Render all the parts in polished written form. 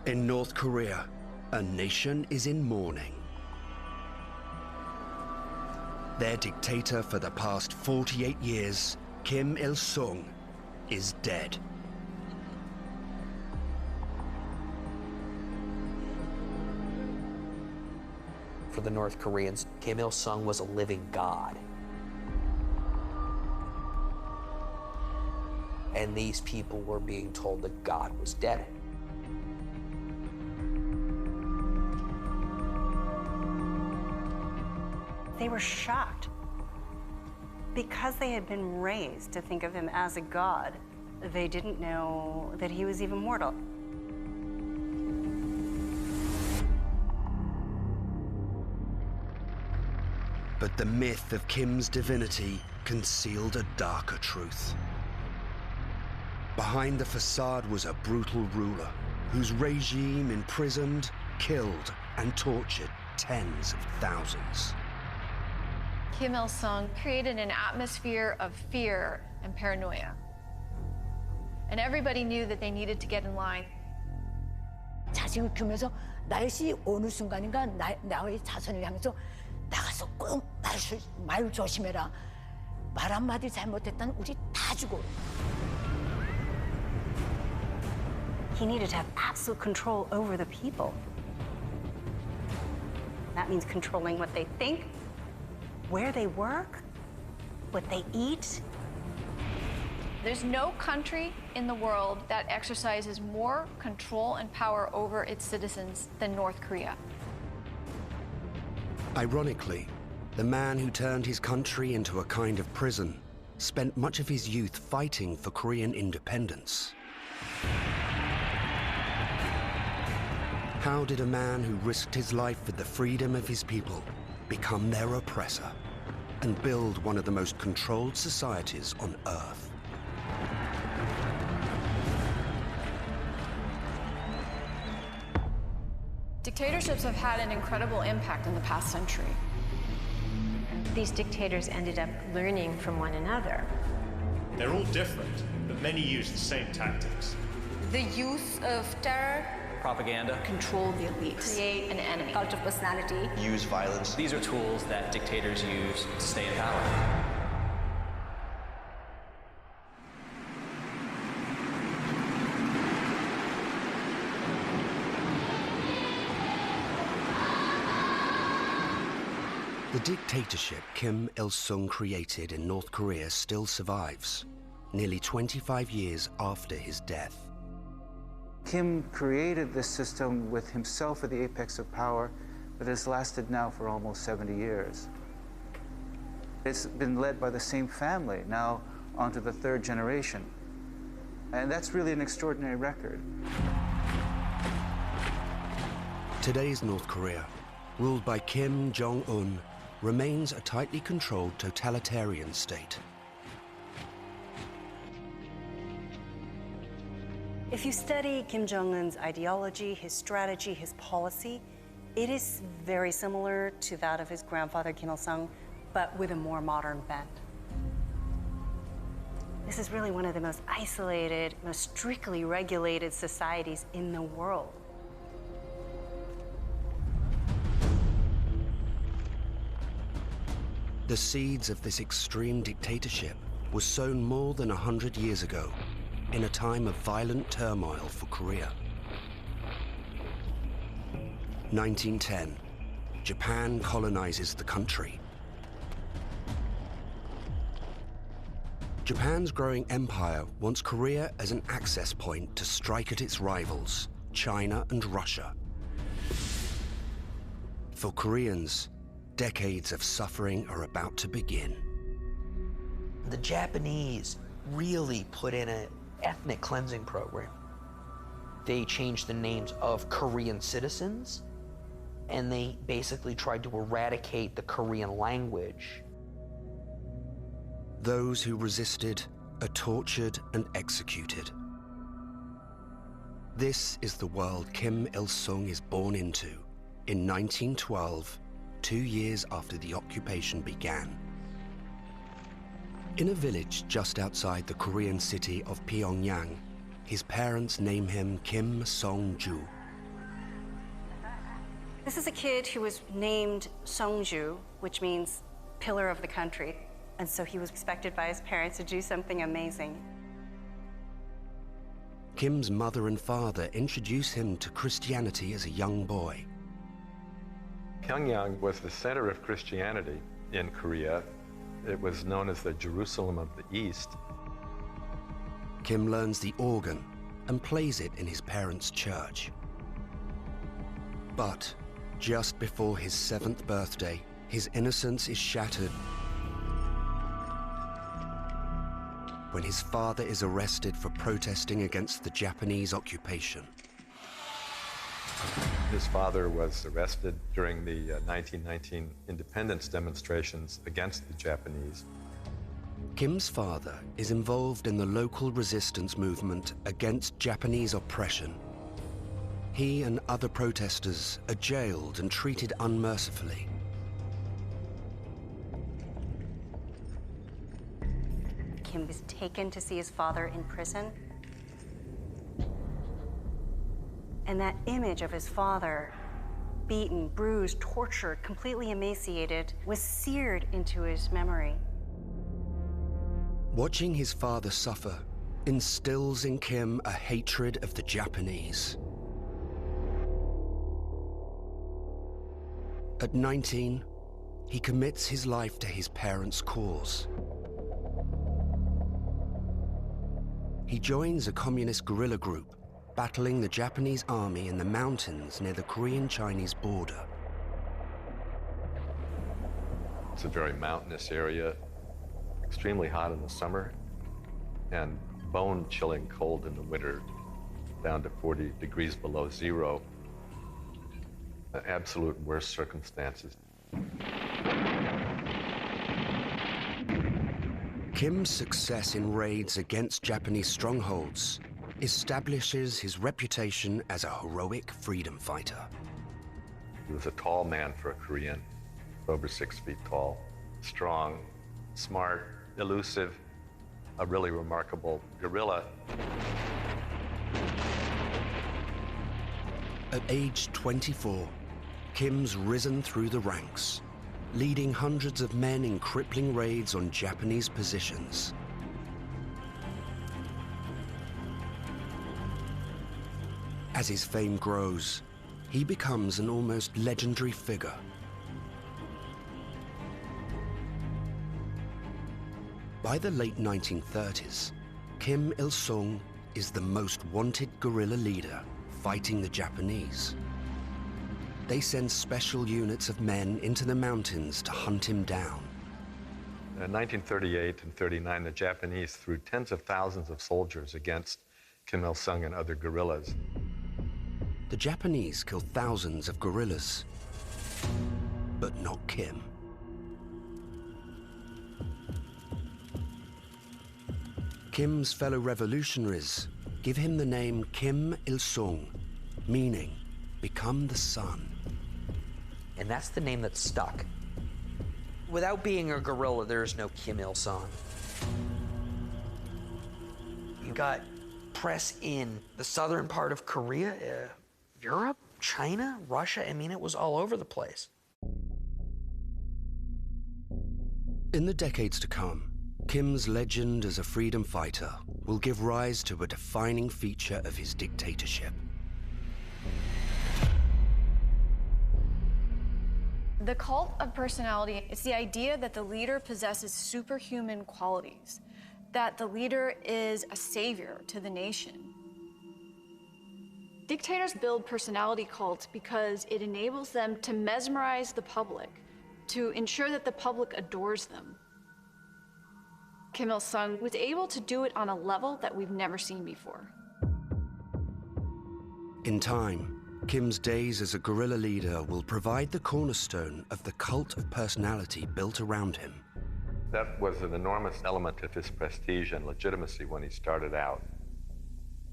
In North Korea, a nation is in mourning. Their dictator for the past 48 years, Kim.Il.Sung, is dead. For the North Koreans, Kim.Il.Sung was a living god. And these people were being told that God was dead. They were shocked. Because they had been raised to think of him as a god, they didn't know that he was even mortal. But the myth of Kim's divinity concealed a darker truth. Behind the facade was a brutal ruler whose regime imprisoned, killed, and tortured tens of thousands. Kim.Il.Sung created an atmosphere of fear and paranoia. And everybody knew that they needed to get in line. 자식을 키우면서 날씨 어느 순간인가 나의 자손을 향해서 나가서 꼭 말 조심해라. 말 한마디 잘못했다는 우리 다 죽어. He needed to have absolute control over the people. That means controlling what they think, where they work, what they eat. There's no country in the world that exercises more control and power over its citizens than North Korea. Ironically, the man who turned his country into a kind of prison spent much of his youth fighting for Korean independence. How did a man who risked his life for the freedom of his people become their oppressor and build one of the most controlled societies on Earth? Dictatorships have had an incredible impact in the past century. These dictators ended up learning from one another. They're all different, but many use the same tactics. The use of terror, propaganda, Control the elites, create an enemy, cult of personality, use violence. These are tools that dictators use to stay in power. The dictatorship Kim.Il.Sung created in North Korea still survives, nearly 25 years after his death. Kim created this system with himself at the apex of power that has lasted now for almost 70 years. It's been led by the same family, now onto the third generation. And that's really an extraordinary record. Today's North Korea, ruled by Kim Jong-un, remains a tightly controlled totalitarian state. If you study Kim Jong-un's ideology, his strategy, his policy, it is very similar to that of his grandfather Kim Il-sung, but with a more modern bent. This is really one of the most isolated, most strictly regulated societies in the world. The seeds of this extreme dictatorship were sown more than 100 years ago, in a time of violent turmoil for Korea. 1910, Japan colonizes the country. Japan's growing empire wants Korea as an access point to strike at its rivals, China and Russia. For Koreans, decades of suffering are about to begin. The Japanese really put in an ethnic cleansing program. They changed the names of Korean citizens, and they basically tried to eradicate the Korean language. Those who resisted are tortured and executed. This is the world Kim.Il.Sung is born into in 1912, 2 years after the occupation began. In a village just outside the Korean city of Pyongyang, his parents name him Kim Song-ju, This is a kid who was named Songju, which means pillar of the country. And so he was expected by his parents to do something amazing. Kim's mother and father introduce him to Christianity as a young boy. Pyongyang was the center of Christianity in Korea. It was known as the Jerusalem of the East. Kim learns the organ and plays it in his parents' church. But just before his 7th birthday, his innocence is shattered when his father is arrested for protesting against the Japanese occupation. His father was arrested during the 1919 independence demonstrations against the Japanese. Kim's father is involved in the local resistance movement against Japanese oppression. He and other protesters are jailed and treated unmercifully. Kim was taken to see his father in prison. And that image of his father, beaten, bruised, tortured, completely emaciated, was seared into his memory. Watching his father suffer instills in Kim a hatred of the Japanese. At 19, he commits his life to his parents' cause. He joins a communist guerrilla group battling the Japanese army in the mountains near the Korean-Chinese border. It's a very mountainous area, extremely hot in the summer, and bone-chilling cold in the winter, down to 40 degrees below zero. Absolute worst circumstances. Kim's success in raids against Japanese strongholds establishes his reputation as a heroic freedom fighter. He was a tall man for a Korean, over 6 feet tall, strong, smart, elusive, a really remarkable guerrilla. At age 24, Kim's risen through the ranks, leading hundreds of men in crippling raids on Japanese positions. As his fame grows, he becomes an almost legendary figure. By the late 1930s, Kim.Il.Sung is the most wanted guerrilla leader fighting the Japanese. They send special units of men into the mountains to hunt him down. In 1938 and 39, the Japanese threw tens of thousands of soldiers against Kim.Il.Sung and other guerrillas. The Japanese killed thousands of guerrillas, but not Kim. Kim's fellow revolutionaries give him the name Kim.Il.Sung, meaning become the sun. And that's the name that stuck. Without being a guerrilla, there is no Kim.Il.Sung. You got press in the southern part of Korea, Europe, China, Russia. I mean, it was all over the place. In the decades to come, Kim's legend as a freedom fighter will give rise to a defining feature of his dictatorship. The cult of personality, it's the idea that the leader possesses superhuman qualities, that the leader is a savior to the nation. Dictators build personality cults because it enables them to mesmerize the public, to ensure that the public adores them. Kim.Il.Sung was able to do it on a level that we've never seen before. In time, Kim's days as a guerrilla leader will provide the cornerstone of the cult of personality built around him. That was an enormous element of his prestige and legitimacy when he started out.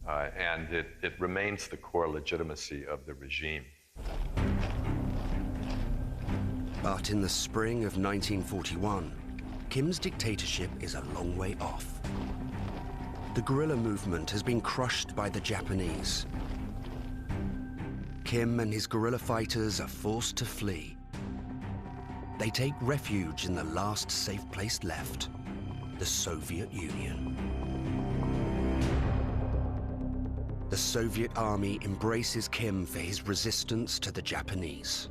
And it remains the core legitimacy of the regime. But in the spring of 1941, Kim's dictatorship is a long way off. The guerrilla movement has been crushed by the Japanese. Kim and his guerrilla fighters are forced to flee. They take refuge in the last safe place left, the Soviet Union. The Soviet army embraces Kim for his resistance to the Japanese.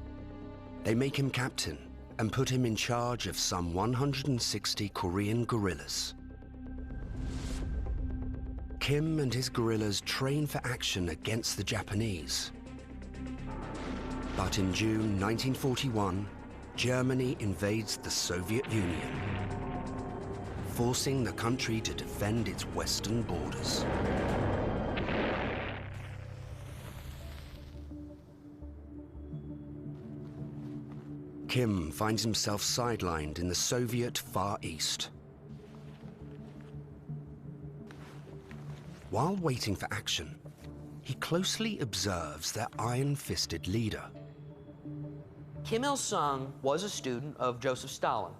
They make him captain and put him in charge of some 160 Korean guerrillas. Kim and his guerrillas train for action against the Japanese. But in June 1941, Germany invades the Soviet Union, forcing the country to defend its western borders. Kim finds himself sidelined in the Soviet Far East. While waiting for action, he closely observes their iron-fisted leader. Kim.Il.Sung was a student of Joseph Stalin.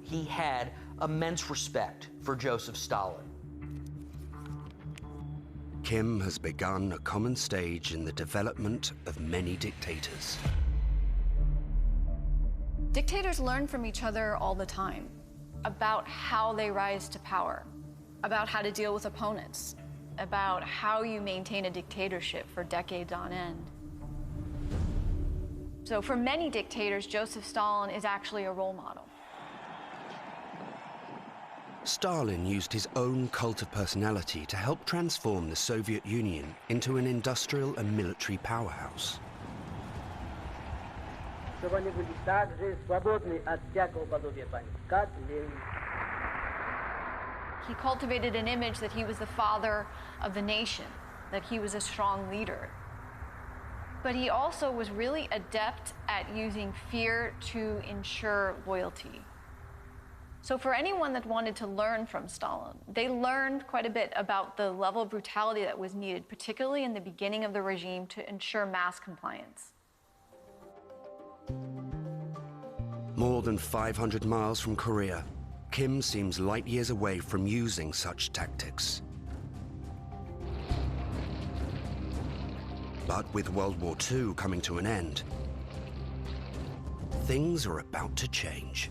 He had immense respect for Joseph Stalin. Kim has begun a common stage in the development of many dictators. Dictators learn from each other all the time about how they rise to power, about how to deal with opponents, about how you maintain a dictatorship for decades on end. So for many dictators, Joseph Stalin is actually a role model. Stalin used his own cult of personality to help transform the Soviet Union into an industrial and military powerhouse. He cultivated an image that he was the father of the nation, that he was a strong leader. But he also was really adept at using fear to ensure loyalty. So for anyone that wanted to learn from Stalin, they learned quite a bit about the level of brutality that was needed, particularly in the beginning of the regime, to ensure mass compliance. More than 500 miles from Korea, Kim seems light years away from using such tactics. But with World War II coming to an end, things are about to change.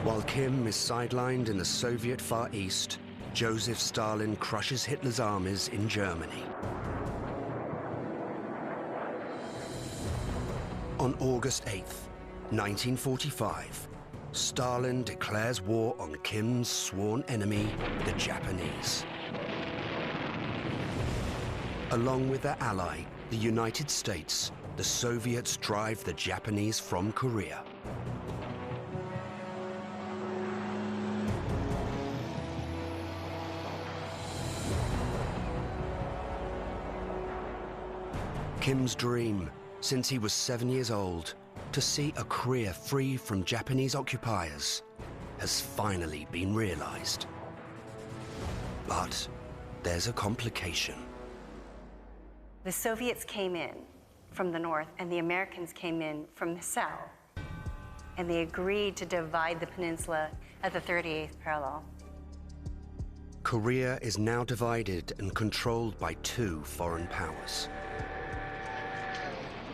While Kim is sidelined in the Soviet Far East, Joseph Stalin crushes Hitler's armies in Germany. On August 8th, 1945, Stalin declares war on Kim's sworn enemy, the Japanese. Along with their ally, the United States, the Soviets drive the Japanese from Korea. Kim's dream, since he was 7 years old, to see a Korea free from Japanese occupiers, has finally been realized. But there's a complication. The Soviets came in from the north and the Americans came in from the south. And they agreed to divide the peninsula at the 38th parallel. Korea is now divided and controlled by two foreign powers.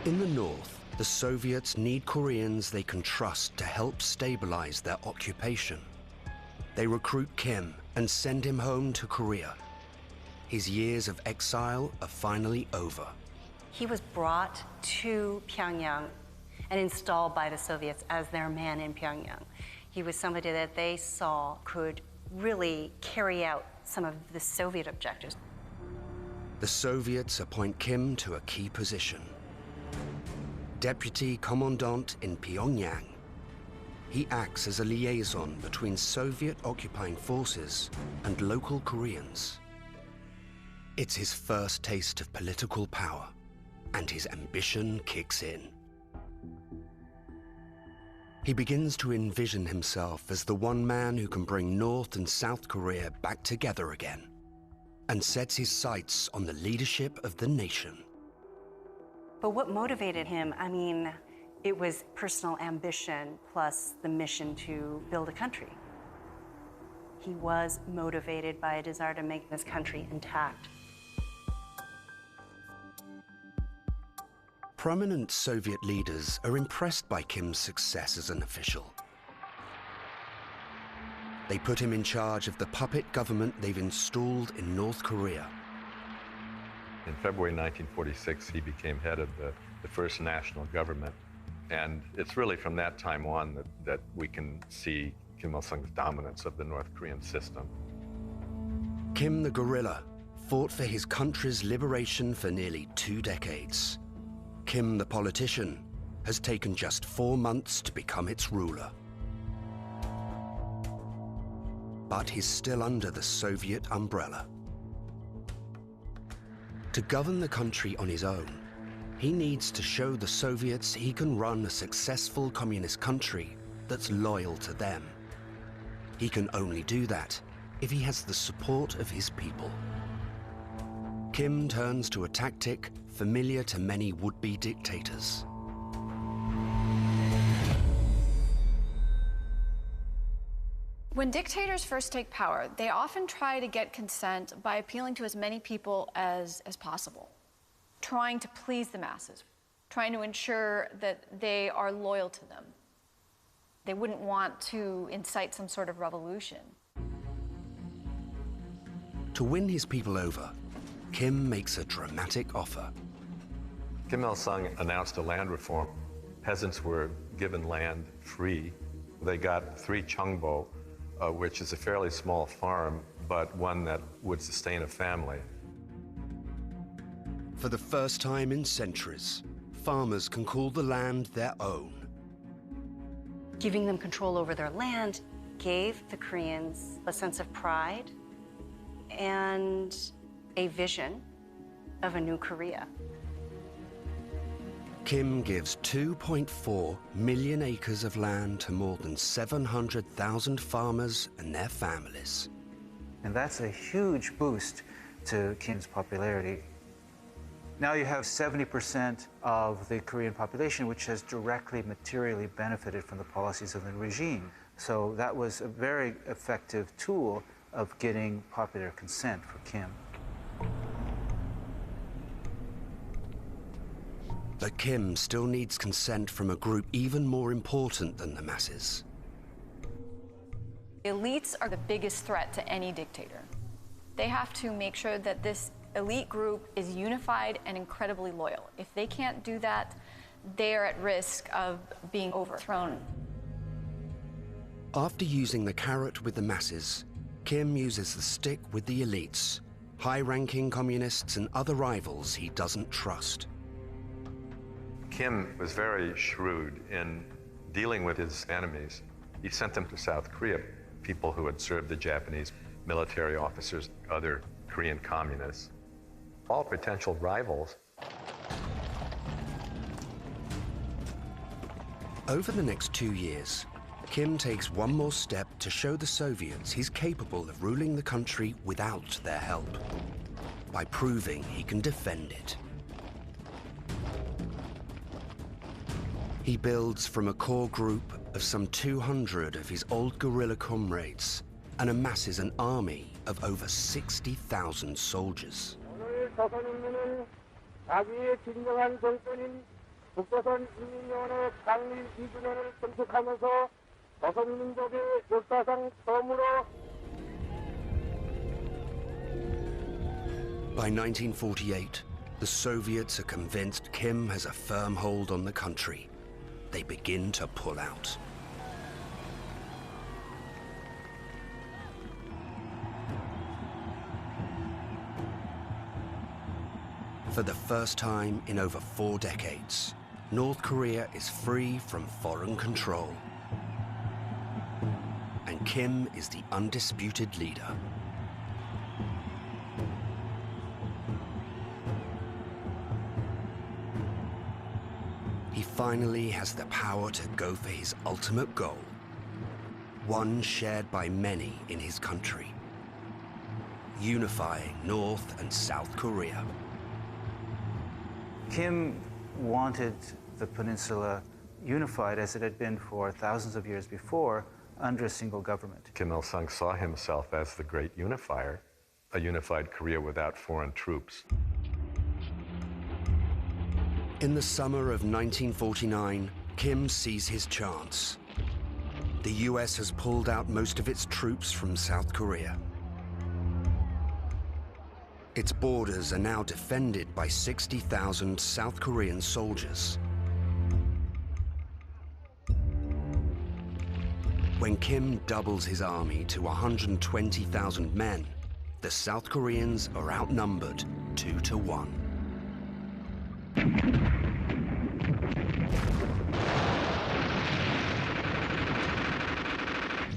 In the north, the Soviets need Koreans they can trust to help stabilize their occupation. They recruit Kim and send him home to Korea. His years of exile are finally over. He was brought to Pyongyang and installed by the Soviets as their man in Pyongyang. He was somebody that they saw could really carry out some of the Soviet objectives. The Soviets appoint Kim to a key position. Deputy Commandant in Pyongyang. He acts as a liaison between Soviet occupying forces and local Koreans. It's his first taste of political power, and his ambition kicks in. He begins to envision himself as the one man who can bring North and South Korea back together again, and sets his sights on the leadership of the nation. But what motivated him, it was personal ambition plus the mission to build a country. He was motivated by a desire to make this country intact. Prominent Soviet leaders are impressed by Kim's success as an official. They put him in charge of the puppet government they've installed in North Korea. In February 1946, he became head of the first national government. And it's really from that time on that we can see Kim-Il-Sung's dominance of the North Korean system. Kim the guerrilla fought for his country's liberation for nearly 2 decades. Kim the politician has taken just 4 months to become its ruler. But he's still under the Soviet umbrella. To govern the country on his own, he needs to show the Soviets he can run a successful communist country that's loyal to them. He can only do that if he has the support of his people. Kim turns to a tactic familiar to many would-be dictators. When dictators first take power, they often try to get consent by appealing to as many people as possible, trying to please the masses, trying to ensure that they are loyal to them. They wouldn't want to incite some sort of revolution. To win his people over, Kim makes a dramatic offer. Kim-Il-Sung announced a land reform. Peasants were given land free. They got 3 chungbo, which is a fairly small farm, but one that would sustain a family. For the first time in centuries, farmers can call the land their own. Giving them control over their land gave the Koreans a sense of pride and a vision of a new Korea. Kim gives 2.4 million acres of land to more than 700,000 farmers and their families. And that's a huge boost to Kim's popularity. Now you have 70% of the Korean population which has directly, materially benefited from the policies of the regime. So that was a very effective tool of getting popular consent for Kim. But Kim still needs consent from a group even more important than the masses. Elites are the biggest threat to any dictator. They have to make sure that this elite group is unified and incredibly loyal. If they can't do that, they are at risk of being overthrown. After using the carrot with the masses, Kim uses the stick with the elites, high-ranking communists and other rivals he doesn't trust. Kim was very shrewd in dealing with his enemies. He sent them to South Korea, people who had served the Japanese military officers, other Korean communists, all potential rivals. Over the next 2 years, Kim takes one more step to show the Soviets he's capable of ruling the country without their help, by proving he can defend it. He builds from a core group of some 200 of his old guerrilla comrades and amasses an army of over 60,000 soldiers. By 1948, the Soviets are convinced Kim has a firm hold on the country. They begin to pull out. For the first time in over 4 decades, North Korea is free from foreign control. And Kim is the undisputed leader. He finally has the power to go for his ultimate goal, one shared by many in his country: unifying North and South Korea. Kim wanted the peninsula unified as it had been for thousands of years before, under a single government. Kim Il-sung saw himself as the great unifier, a unified Korea without foreign troops. In the summer of 1949, Kim sees his chance. The US has pulled out most of its troops from South Korea. Its borders are now defended by 60,000 South Korean soldiers. When Kim doubles his army to 120,000 men, the South Koreans are outnumbered 2-1.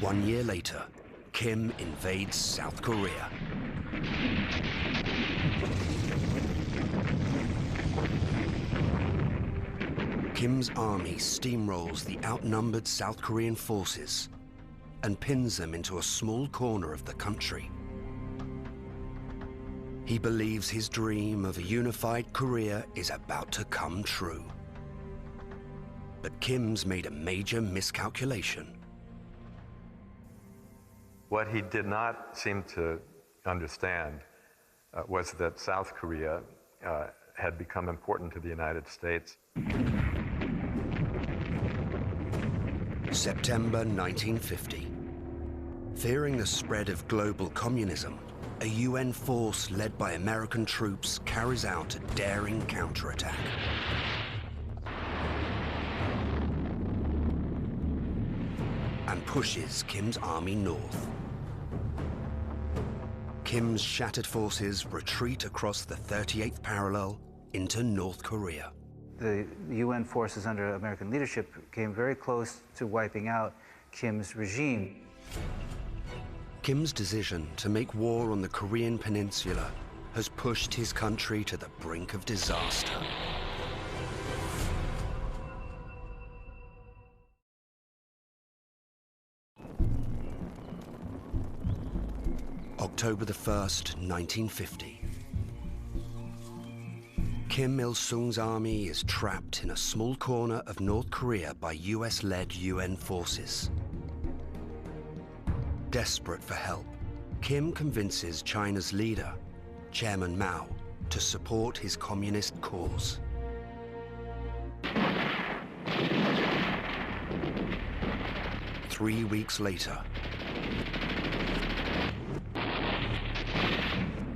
One year later, Kim invades South Korea. Kim's army steamrolls the outnumbered South Korean forces and pins them into a small corner of the country. He believes his dream of a unified Korea is about to come true. But Kim's made a major miscalculation. What he did not seem to understand was that South Korea had become important to the United States. September 1950. Fearing the spread of global communism, a UN force led by American troops carries out a daring counterattack. And pushes Kim's army north. Kim's shattered forces retreat across the 38th parallel into North Korea. The UN forces under American leadership came very close to wiping out Kim's regime. Kim's decision to make war on the Korean peninsula has pushed his country to the brink of disaster. October the 1st, 1950. Kim Il-sung's army is trapped in a small corner of North Korea by US-led UN forces. Desperate for help, Kim convinces China's leader, Chairman Mao, to support his communist cause. Three weeks later,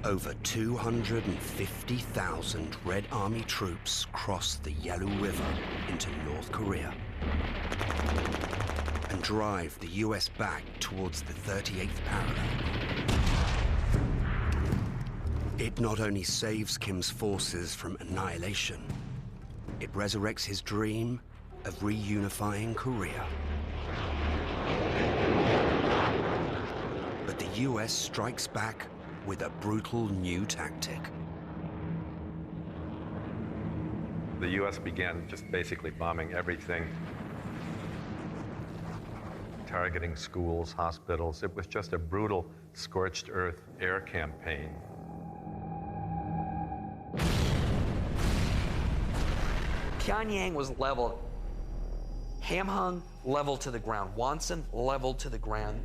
over 250,000 Red Army troops crossed the Yalu River into North Korea and drive the US back towards the 38th parallel. It not only saves Kim's forces from annihilation, it resurrects his dream of reunifying Korea. But the US strikes back with a brutal new tactic. The US began just basically bombing everything, targeting schools, hospitals. It was just a brutal, scorched earth air campaign. Pyongyang was leveled. Hamhung leveled to the ground. Wonsan leveled to the ground.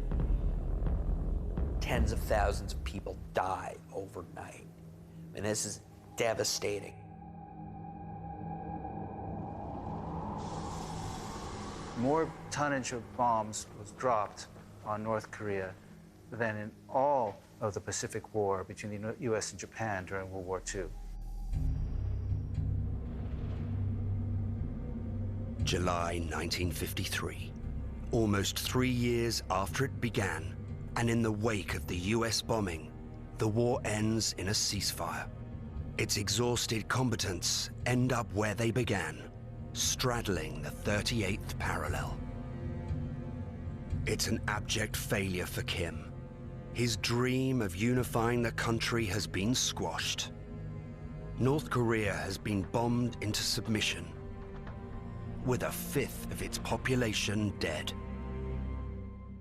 Tens of thousands of people died overnight. And this is devastating. More tonnage of bombs was dropped on North Korea than in all of the Pacific War between the US and Japan during World War II. July 1953. Almost 3 years after it began, and in the wake of the US bombing, the war ends in a ceasefire. Its exhausted combatants end up where they began, straddling the 38th parallel. It's an abject failure for Kim. His dream of unifying the country has been squashed. North Korea has been bombed into submission, with a fifth of its population dead.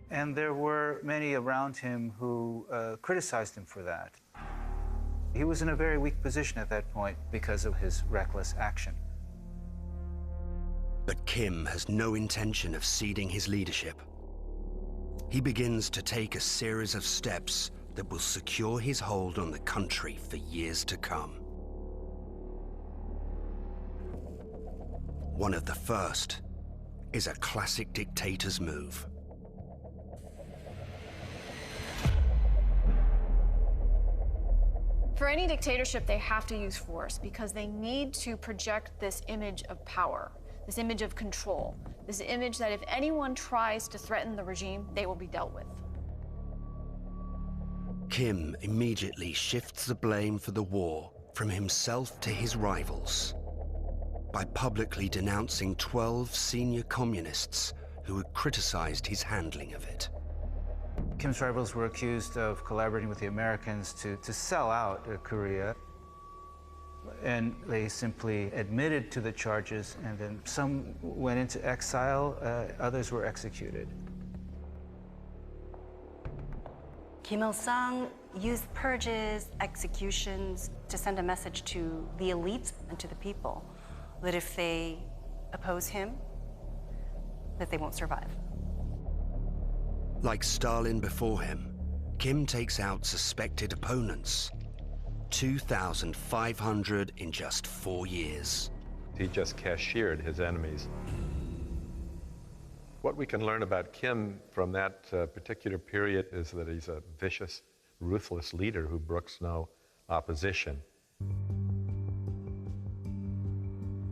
And there were many around him who criticized him for that. He was in a very weak position at that point because of his reckless action. But Kim has no intention of ceding his leadership. he begins to take a series of steps that will secure his hold on the country for years to come. One of the first is a classic dictator's move. For any dictatorship, they have to use force because they need to project this image of power, this image of control, this image that if anyone tries to threaten the regime, they will be dealt with. Kim immediately shifts the blame for the war from himself to his rivals by publicly denouncing 12 senior communists who had criticized his handling of it. Kim's rivals were accused of collaborating with the Americans to sell out Korea, and they simply admitted to the charges, and then some went into exile, others were executed. Kim.Il.Sung used purges, executions to send a message to the elites and to the people that if they oppose him, that they won't survive. Like Stalin before him, Kim takes out suspected opponents, 2,500 in just 4 years. He just cashiered his enemies. What we can learn about Kim from that particular period is that he's a vicious, ruthless leader who brooks no opposition.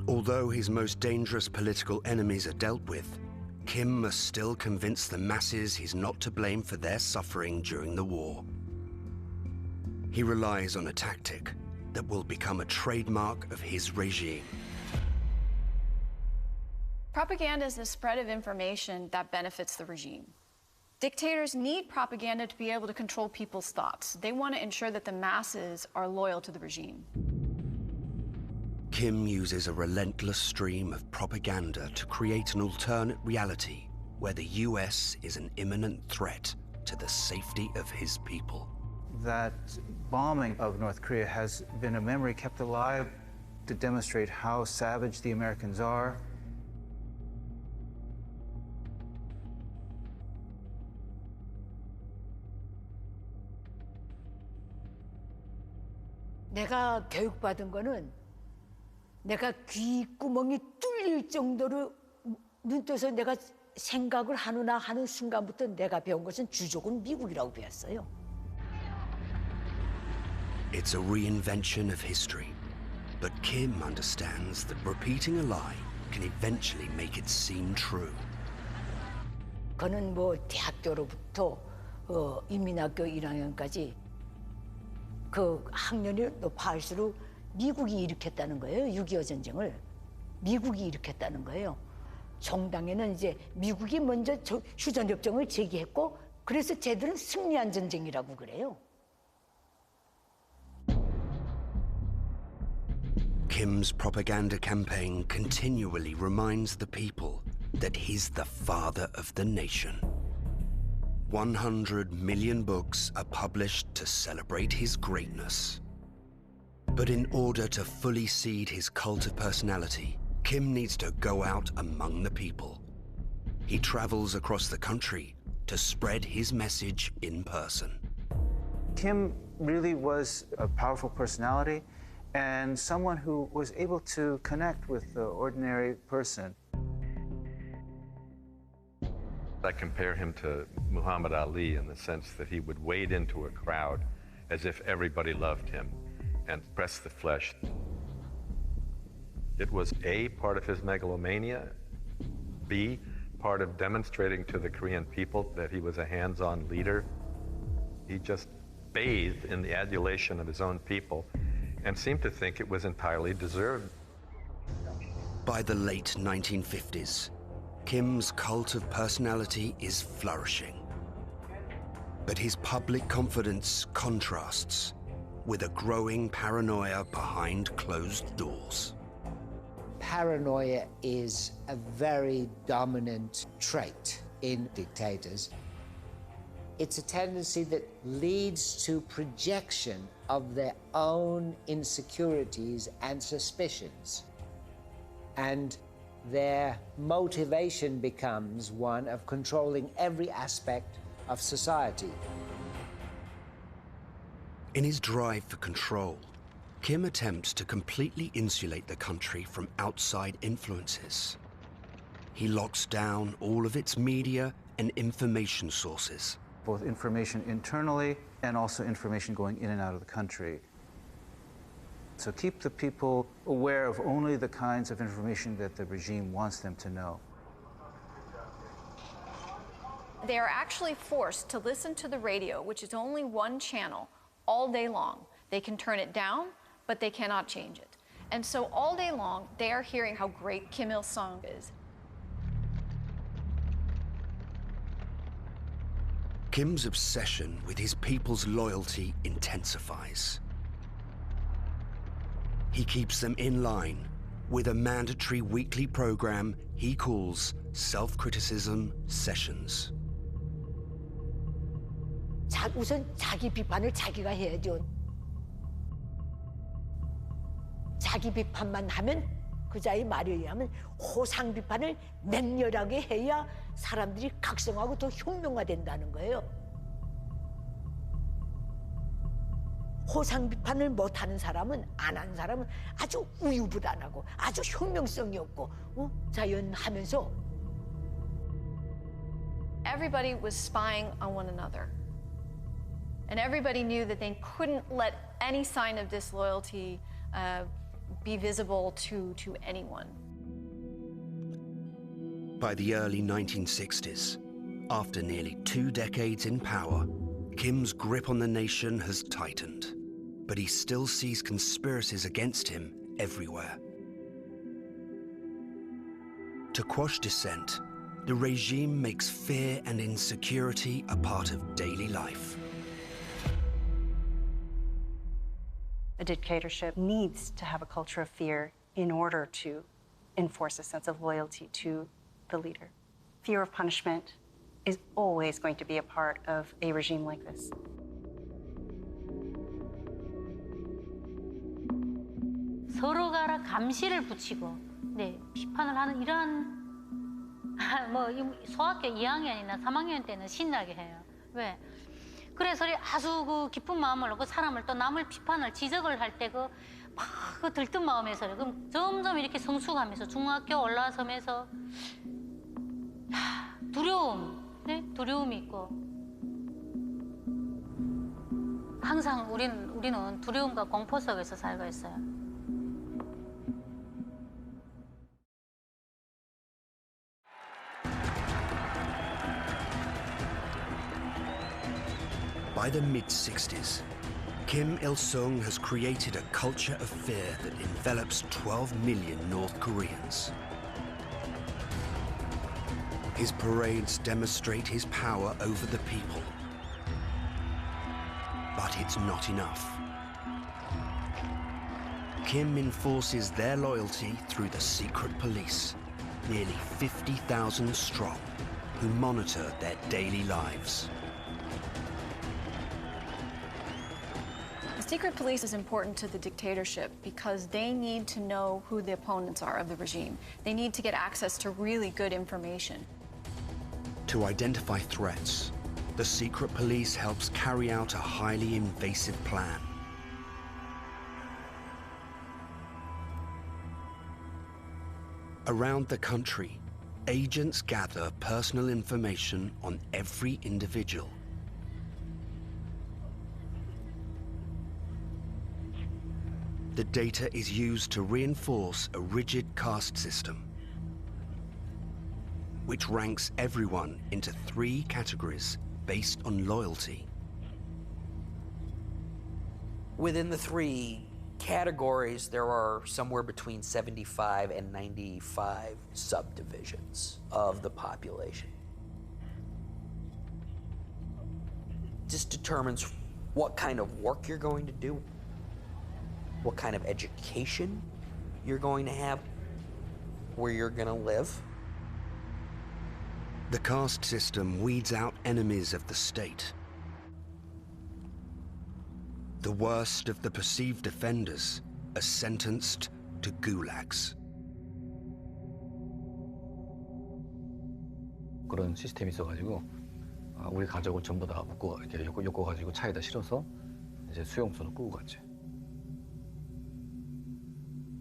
Although his most dangerous political enemies are dealt with, Kim must still convince the masses he's not to blame for their suffering during the war. He relies on a tactic that will become a trademark of his regime. Propaganda is the spread of information that benefits the regime. Dictators need propaganda to be able to control people's thoughts. They want to ensure that the masses are loyal to the regime. Kim uses a relentless stream of propaganda to create an alternate reality where the US is an imminent threat to the safety of his people. That bombing of North Korea has been a memory kept alive to demonstrate how savage the Americans are. 내가 교육받은 거는 내가 귓구멍이 뚫릴 정도로 눈 떠서 내가 생각을 하느나 하는 순간부터 내가 배운 것은 주족은 미국이라고 배웠어요. It's a reinvention of history, but Kim understands that repeating a lie can eventually make it seem true. 그는 뭐 대학교로부터 인민학교 1학년까지 그 학년이 높아할수록 미국이 일으켰다는 거예요. 6.25 전쟁을. 미국이 일으켰다는 거예요. 정당에는 이제 미국이 먼저 휴전협정을 제기했고 그래서 쟤들은 승리한 전쟁이라고 그래요. Kim's propaganda campaign continually reminds the people that he's the father of the nation. 100 million books are published to celebrate his greatness. But in order to fully seed his cult of personality, Kim needs to go out among the people. He travels across the country to spread his message in person. Kim really was a powerful personality and someone who was able to connect with the ordinary person. I compare him to Muhammad Ali in the sense that he would wade into a crowd as if everybody loved him and press the flesh. It was A, part of his megalomania, B, part of demonstrating to the Korean people that he was a hands-on leader. He just bathed in the adulation of his own people and seemed to think it was entirely deserved. By the late 1950s, Kim's cult of personality is flourishing. But his public confidence contrasts with a growing paranoia behind closed doors. Paranoia is a very dominant trait in dictators. It's a tendency that leads to projection of their own insecurities and suspicions. And their motivation becomes one of controlling every aspect of society. In his drive for control, Kim attempts to completely insulate the country from outside influences. He locks down all of its media and information sources. Both information internally and also information going in and out of the country. So keep the people aware of only the kinds of information that the regime wants them to know. They are actually forced to listen to the radio, which is only one channel, all day long. They can turn it down, but they cannot change it. And so all day long, they are hearing how great Kim.Il.Sung is. Kim's obsession with his people's loyalty intensifies. He keeps them in line with a mandatory weekly program he calls self-criticism sessions. 우선 자기 비판을 자기가 해야죠. 자기 비판만 하면 그자의 말에 의하면 호상 비판을 맹렬하게 해야 사람들이 각성하고 더 혁명화된다는 거예요. 호상 비판을 못하는 사람은 안 하는 사람은 아주 우유부단하고 아주 혁명성이 없고 자연하면서. Everybody was spying on one another. And everybody knew that they couldn't let any sign of disloyalty be visible to anyone. By the early 1960s, after nearly 2 decades in power, Kim's grip on the nation has tightened, but he still sees conspiracies against him everywhere. To quash dissent, the regime makes fear and insecurity a part of daily life. A dictatorship needs to have a culture of fear in order to enforce a sense of loyalty to the leader. Fear of punishment is always going to be a part of a regime like this. 서로가 감시를 붙이고 비판을 하는 이러한 소학교 2학년이나 3학년 때는 신나게 해요. 왜? 그래서 아주 그 깊은 마음을 그 사람을 또 남을 비판을 지적을 할 때 그 들뜬 마음에서 그럼 점점 이렇게 성숙하면서 중학교 올라서면서 두려움이 있고 항상 우리는 두려움과 공포 속에서 살고 있어요. By the mid-60s, Kim.Il.Sung has created a culture of fear that envelops 12 million North Koreans. His parades demonstrate his power over the people. But it's not enough. Kim enforces their loyalty through the secret police, nearly 50,000 strong, who monitor their daily lives. The secret police is important to the dictatorship because they need to know who the opponents are of the regime. They need to get access to really good information. To identify threats, the secret police helps carry out a highly invasive plan. Around the country, agents gather personal information on every individual. The data is used to reinforce a rigid caste system, which ranks everyone into 3 categories based on loyalty. Within the 3 categories, there are somewhere between 75 and 95 subdivisions of the population. This determines what kind of work you're going to do, what kind of education you're going to have, where you're going to live. The caste system weeds out enemies of the state. The worst of the perceived offenders are sentenced to gulags. 그런 시스템이 있어가지고 우리 가족을 전부 다 묶고 이렇게 엮어가지고 차에다 실어서 이제 수용소로 끌고 갔지.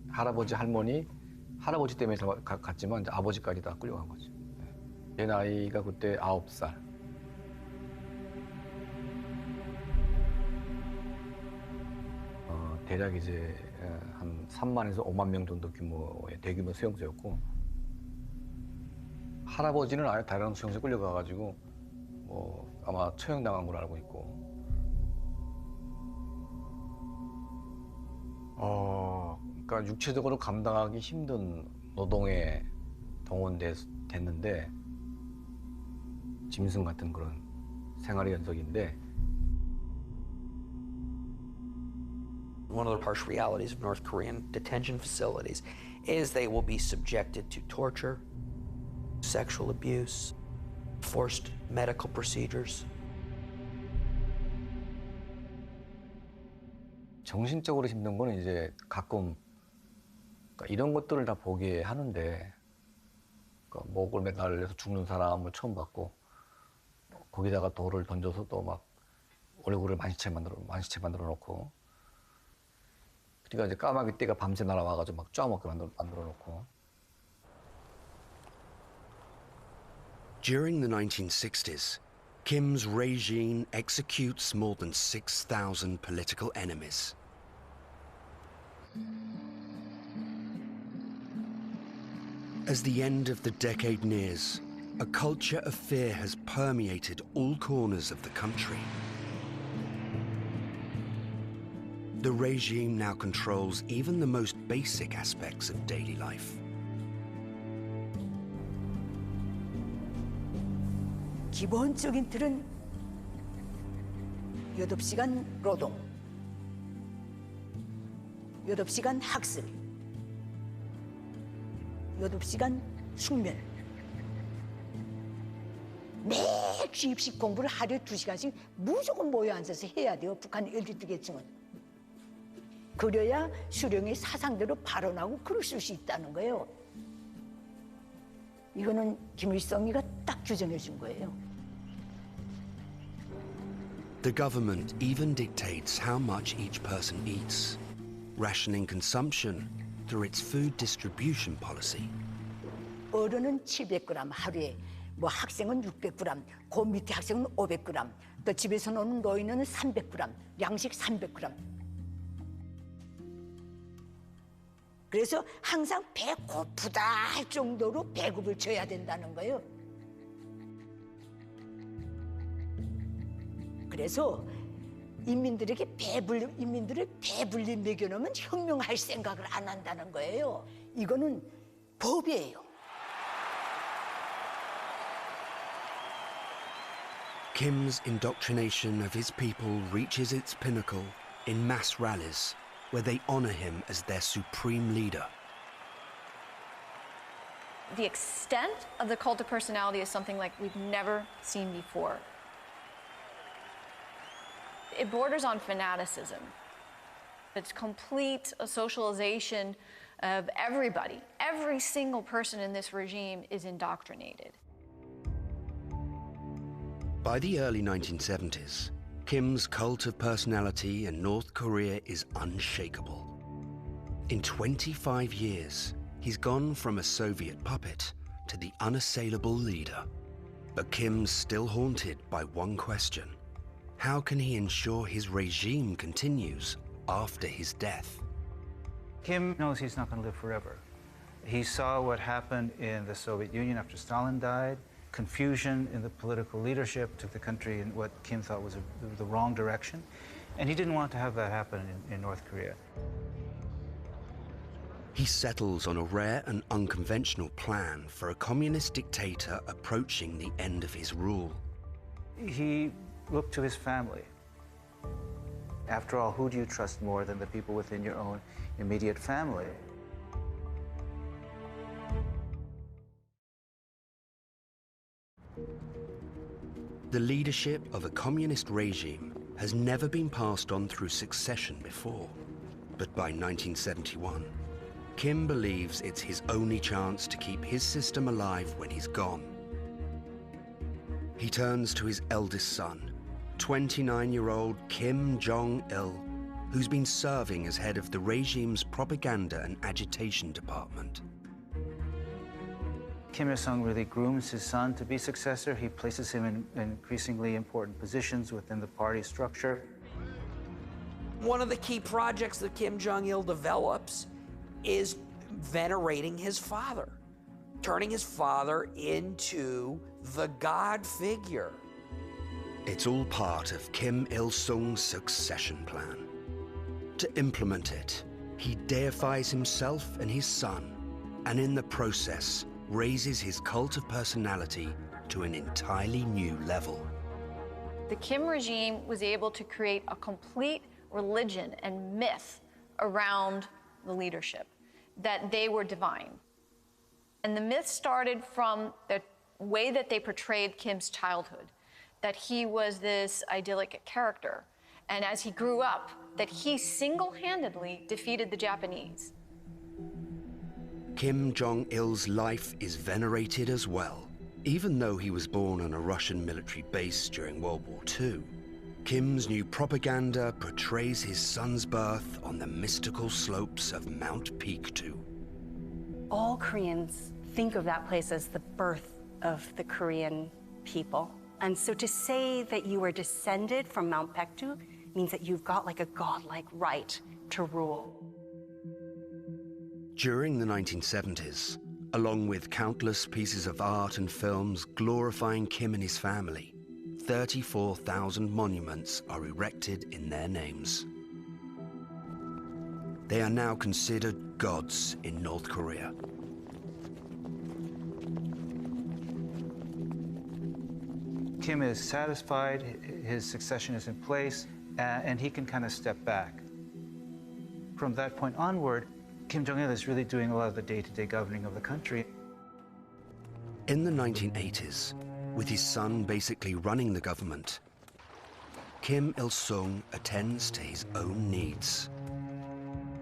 할아버지 할아버지 때문에 갔지만 이제 아버지까지 다 끌려간 거지. 얘 나이가 그때 9살. 대략 이제 한 3만에서 5만 명 정도 규모의 대규모 수용소였고, 할아버지는 아예 다른 수용소에 끌려가가지고 뭐 아마 처형당한 걸로 알고 있고. 그러니까 육체적으로 감당하기 힘든 노동에 동원됐는데 짐승 같은 그런 생활의 연속인데. One of the harsh realities of North Korean detention facilities is they will be subjected to torture, sexual abuse, forced medical procedures. 정신적으로 힘든 거는 이제 가끔 그러니까 이런 것들을 다 보게 하는데, 그러니까 목을 매달려서 죽는 사람을 처음 봤고, 거기다가 돌을 던져서 또 막 얼굴을 만시체 만들어 놓고, 그러니까 이제 까마귀 떼가 밤새 날아와가지고 막 쪼아먹게 만들어 놓고. During the 1960s, Kim's regime executes more than 6,000 political enemies. As the end of the decade nears, a culture of fear has permeated all corners of the country. The regime now controls even the most basic aspects of daily life. 기본적인 틀은 8시간 노동, 8시간 학습, 8시간 숙면. 매일 주입식 공부를 하루에 2시간씩 무조건 모여 앉아서 해야 돼요. 북한 엘리트 계층은. 그래야 수령의 사상대로 발언하고 글을 쓸 수 있다는 거예요. 이거는 김일성이가 딱 규정해 준 거예요. The government even dictates how much each person eats, rationing consumption through its food distribution policy. 어른은 700g 하루에, 뭐 학생은 600g, 그 밑에 학생은 500g, 또 집에서 노는 노인은 300g, 양식 300g. 그래서 항상 배고프다 할 정도로 배급을 줘야 된다는 거예요. 그래서 인민들을 배불리 먹여놓으면 혁명할 생각을 안 한다는 거예요. 이거는 법이에요. Kim's indoctrination of his people reaches its pinnacle in mass rallies, where they honor him as their supreme leader. The extent of the cult of personality is something like we've never seen before. It borders on fanaticism. It's complete socialization of everybody. Every single person in this regime is indoctrinated. By the early 1970s, Kim's cult of personality in North Korea is unshakable. In 25 years, he's gone from a Soviet puppet to the unassailable leader. But Kim's still haunted by one question. How can he ensure his regime continues after his death? Kim knows he's not going to live forever. He saw what happened in the Soviet Union after Stalin died. Confusion in the political leadership took the country in what Kim thought was the wrong direction. And he didn't want to have that happen in North Korea. He settles on a rare and unconventional plan for a communist dictator approaching the end of his rule. He looked to his family. After all, who do you trust more than the people within your own immediate family? The leadership of a communist regime has never been passed on through succession before. But by 1971, Kim believes it's his only chance to keep his system alive when he's gone. he turns to his eldest son, 29-year-old Kim Jong-il, who's been serving as head of the regime's propaganda and agitation department. Kim.Il.Sung really grooms his son to be successor. He places him in increasingly important positions within the party structure. One of the key projects that Kim Jong-il develops is venerating his father, turning his father into the God figure. It's all part of Kim.Il.Sung's succession plan. To implement it, he deifies himself and his son, and in the process, raises his cult of personality to an entirely new level. The Kim regime was able to create a complete religion and myth around the leadership, that they were divine. And the myth started from the way that they portrayed Kim's childhood, that he was this idyllic character. And as he grew up, that he single-handedly defeated the Japanese. Kim Jong-il's life is venerated as well. Even though he was born on a Russian military base during World War II, Kim's new propaganda portrays his son's birth on the mystical slopes of Mount Pektu. All Koreans think of that place as the birth of the Korean people. And so to say that you are descended from Mount Pektu means that you've got like a godlike right to rule. During the 1970s, along with countless pieces of art and films glorifying Kim and his family, 34,000 monuments are erected in their names. They are now considered gods in North Korea. Kim is satisfied, his succession is in place, and he can kind of step back. From that point onward, Kim Jong-il is really doing a lot of the day-to-day governing of the country. In the 1980s, with his son basically running the government, Kim.Il.Sung attends to his own needs.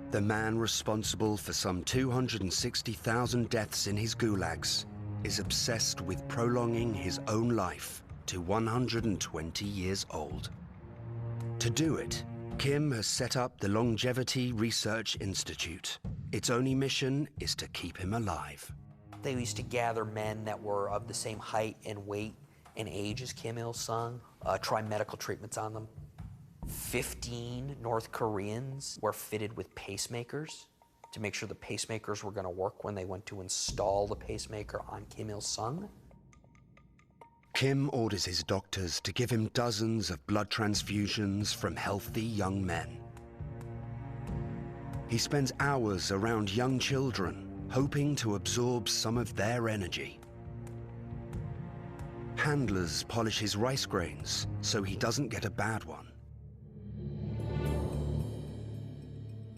The man responsible for some 260,000 deaths in his gulags is obsessed with prolonging his own life to 120 years old. To do it, Kim has set up the Longevity Research Institute. Its only mission is to keep him alive. They used to gather men that were of the same height and weight and age as Kim.Il.Sung, try medical treatments on them. 15 North Koreans were fitted with pacemakers to make sure the pacemakers were going to work when they went to install the pacemaker on Kim.Il.Sung. Kim orders his doctors to give him dozens of blood transfusions from healthy young men. He spends hours around young children, hoping to absorb some of their energy. Handlers polish his rice grains so he doesn't get a bad one.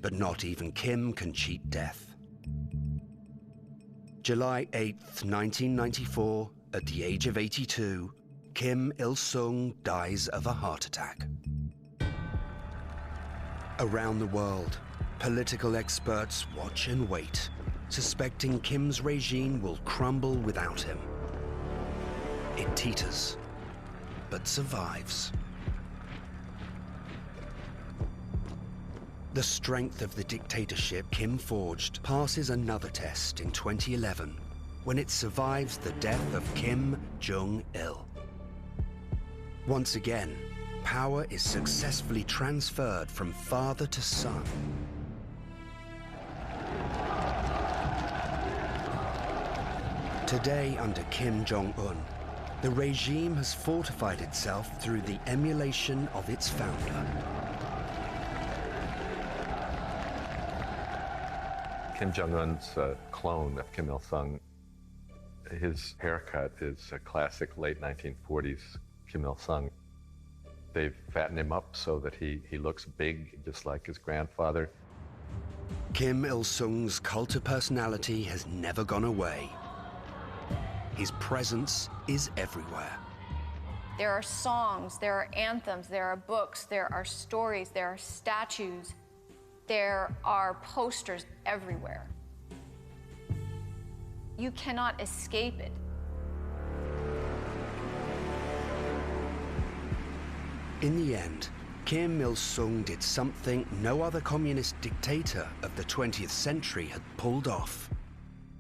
But not even Kim can cheat death. July 8th, 1994, at the age of 82, Kim.Il.Sung dies of a heart attack. Around the world, political experts watch and wait, suspecting Kim's regime will crumble without him. It teeters, but survives. The strength of the dictatorship Kim forged passes another test in 2011, when it survives the death of Kim Jong-il. Once again, power is successfully transferred from father to son. Today, under Kim Jong-un, the regime has fortified itself through the emulation of its founder. Kim Jong-un's clone of Kim.Il.Sung, his haircut is a classic late 1940s Kim.Il.Sung. They've fattened him up so that he looks big, just like his grandfather. Kim.Il.Sung's cult of personality has never gone away. His presence is everywhere. There are songs, there are anthems, there are books, there are stories, there are statues, there are posters everywhere. You cannot escape it. In the end, Kim.Il.Sung did something no other communist dictator of the 20th century had pulled off.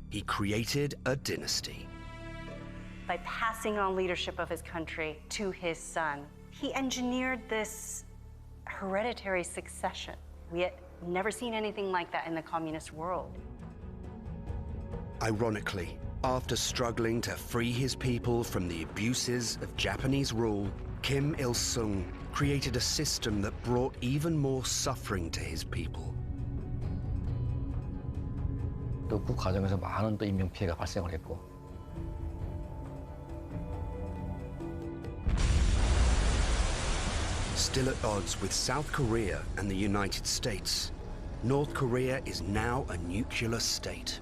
He created a dynasty. By passing on leadership of his country to his son, he engineered this hereditary succession. We had never seen anything like that in the communist world. Ironically, after struggling to free his people from the abuses of Japanese rule, Kim.Il.Sung created a system that brought even more suffering to his people. 또 그 과정에서 많은 또 인명 피해가 발생을 했고. Still at odds with South Korea and the United States, North Korea is now a nuclear state.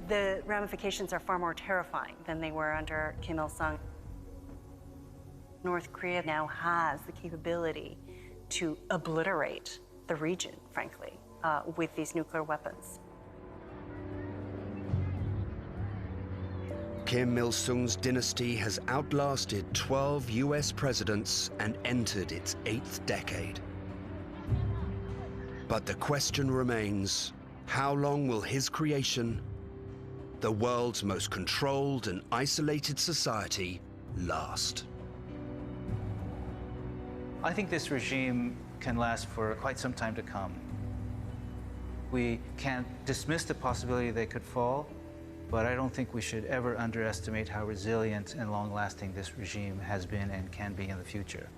The ramifications are far more terrifying than they were under Kim Il-sung. North Korea now has the capability to obliterate the region, frankly, with these nuclear weapons. Kim.Il.Sung's dynasty has outlasted 12 US presidents and entered its 8th decade. But the question remains, how long will his creation, the world's most controlled and isolated society, last? I think this regime can last for quite some time to come. We can't dismiss the possibility they could fall, but I don't think we should ever underestimate how resilient and long-lasting this regime has been and can be in the future.